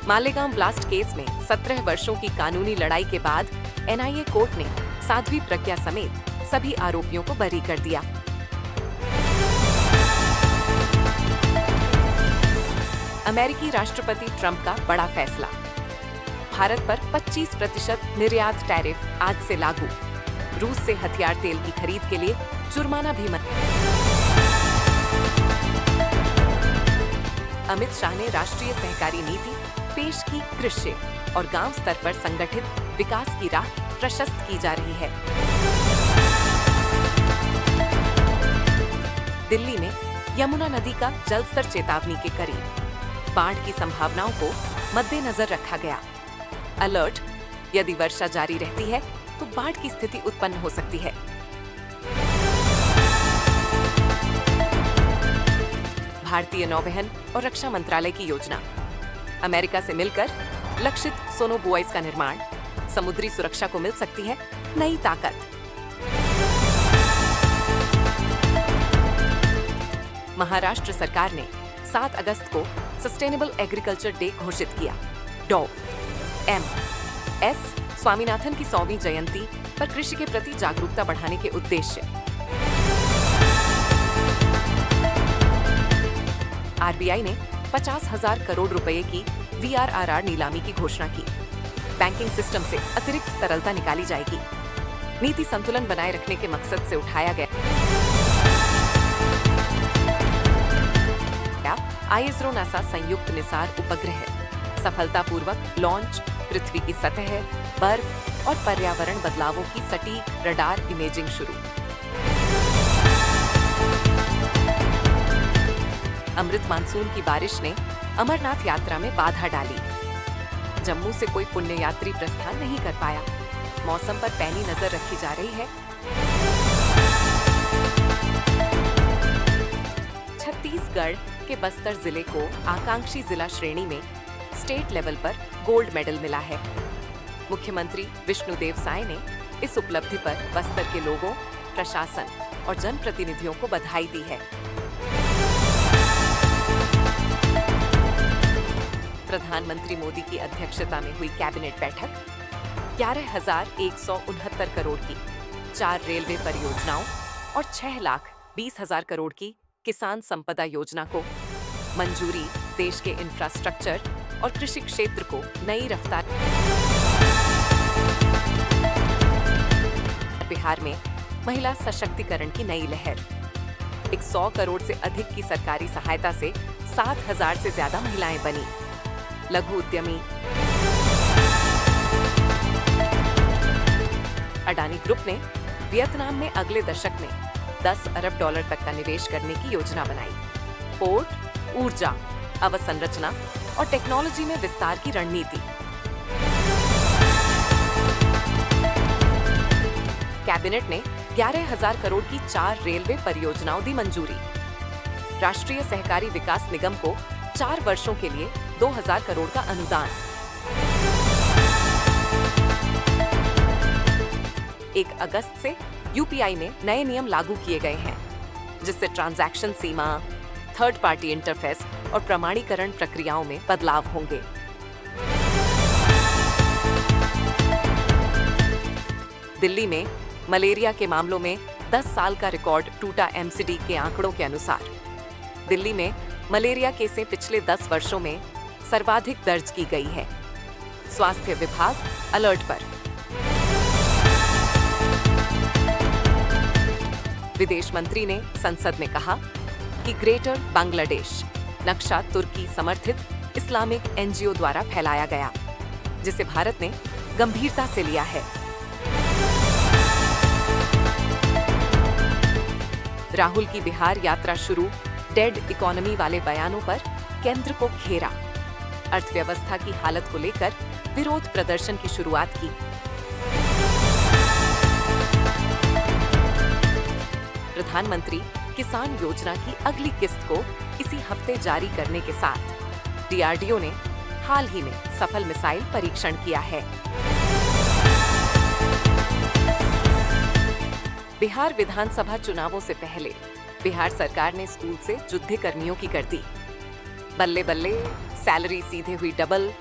Malegaon blast case में 17 वर्षों की कानूनी लड़ाई के बाद एनआईए कोर्ट ने साध्वी प्रज्ञा समेत सभी आरोपियों को बरी कर दिया। अमेरिकी राष्ट्रपति ट्रंप का बड़ा फैसला। भारत पर 25% निर्यात टैरिफ आज से लागू। रूस से हथियार तेल की खरीद के लिए जुर्माना भी अमित शाह ने राष्ट्रीय सहकारी नीति पेश की। कृषि और गांव स्तर पर संगठित विकास की राह प्रशस्त की जा रही है। दिल्ली में यमुना नदी का जलस्तर चेतावनी के करीब। बाढ़ की संभावनाओं को मद्देनजर रखा गया। अलर्ट, यदि वर्षा जारी रहती है तो बाढ़ की स्थिति उत्पन्न हो सकती है। भारतीय नौवहन और रक्षा मंत्रालय की योजना। अमेरिका से मिलकर लक्षित सोनोबुओइस का निर्माण। समुद्री सुरक्षा को मिल सकती है नई ताकत। महाराष्ट्र सरकार ने 7 अगस्त को सस्टेनेबल एग्रीकल्चर डे घोषित किया। डॉ. एम. एस. स्वामीनाथन की 100वीं जयंती पर कृषि के प्रति जागरूकता बढ़ाने के उद्देश्य। आरबीआई ने 50,000 करोड़ रुपए की वीआरआरआर नीलामी की घोषणा की। बैंकिंग सिस्टम से अतिरिक्त तरलता निकाली जाएगी। नीति संतुलन बनाए रखने के मकसद से उठाया गया आईएसआरओ नासा संयुक्त निसार उपग्रह सफलतापूर्वक लॉन्च। पृथ्वी की सतह, बर्फ और पर्यावरण बदलावों की सटीक रडार इमेजिंग शुरू। अमृत मानसून की बारिश ने अमरनाथ यात्रा में बाधा डाली। जम्मू से कोई पुण्य यात्री प्रस्थान नहीं कर पाया। मौसम पर पैनी नजर रखी जा रही है। छत्तीसगढ़ के बस्तर जिले को आकांक्षी जिला श्रेणी में स्टेट लेवल पर गोल्ड मेडल मिला है। मुख्यमंत्री विष्णुदेव साय ने इस उपलब्धि पर बस्तर के लोगों, प्रशासन और जनप्रतिनिधियों को बधाई दी है। प्रधानमंत्री मोदी की अध्यक्षता में हुई कैबिनेट बैठक। 11,169 करोड़ की 4 रेलवे परियोजनाओं और 6,20,000 करोड़ की किसान संपदा योजना को मंजूरी। देश के इंफ्रास्ट्रक्चर और कृषि क्षेत्र को नई रफ्तार। बिहार में महिला सशक्तिकरण की नई लहर। 100 करोड़ से अधिक की सरकारी सहायता से 7,000 से ज्यादा महिलाएं बनी लघु उद्यमी। अडानी ग्रुप ने वियतनाम में अगले दशक में $10 अरब तक का निवेश करने की योजना बनाई। पोर्ट, ऊर्जा, अवसंरचना और टेक्नोलॉजी में विस्तार की रणनीति। कैबिनेट ने 11,000 करोड़ की 4 रेलवे परियोजनाओं दी मंजूरी। राष्ट्रीय सहकारी विकास निगम को 4 वर्षों के लिए 2,000 करोड़ का अनुदान। 1 अगस्त से यूपीआई में नए नियम लागू किए गए हैं, जिससे ट्रांजैक्शन सीमा, थर्ड पार्टी इंटरफेस और प्रमाणीकरण प्रक्रियाओं में बदलाव होंगे। दिल्ली में मलेरिया के मामलों में 10 साल का रिकॉर्ड टूटा। एमसीडी के आंकड़ों के अनुसार दिल्ली में मलेरिया केसें पिछले 10 वर्षों में सर्वाधिक दर्ज की गई है। स्वास्थ्य विभाग अलर्ट पर। विदेश मंत्री ने संसद में कहा कि ग्रेटर बांग्लादेश नक्शा तुर्की समर्थित इस्लामिक एनजीओ द्वारा फैलाया गया, जिसे भारत ने गंभीरता से लिया है। राहुल की बिहार यात्रा शुरू। डेड इकोनॉमी वाले बयानों पर केंद्र को घेरा। अर्थव्यवस्था की हालत को लेकर विरोध प्रदर्शन की शुरुआत की। प्रधानमंत्री किसान योजना की अगली किस्त को इसी हफ्ते जारी करने के साथ डीआरडीओ ने हाल ही में सफल मिसाइल परीक्षण किया है। बिहार विधानसभा चुनावों से पहले बिहार सरकार ने स्कूल से युद्ध कर्मियों की कर दी। बल्ले बल्ले, सैलरी सीधे हुई डबल।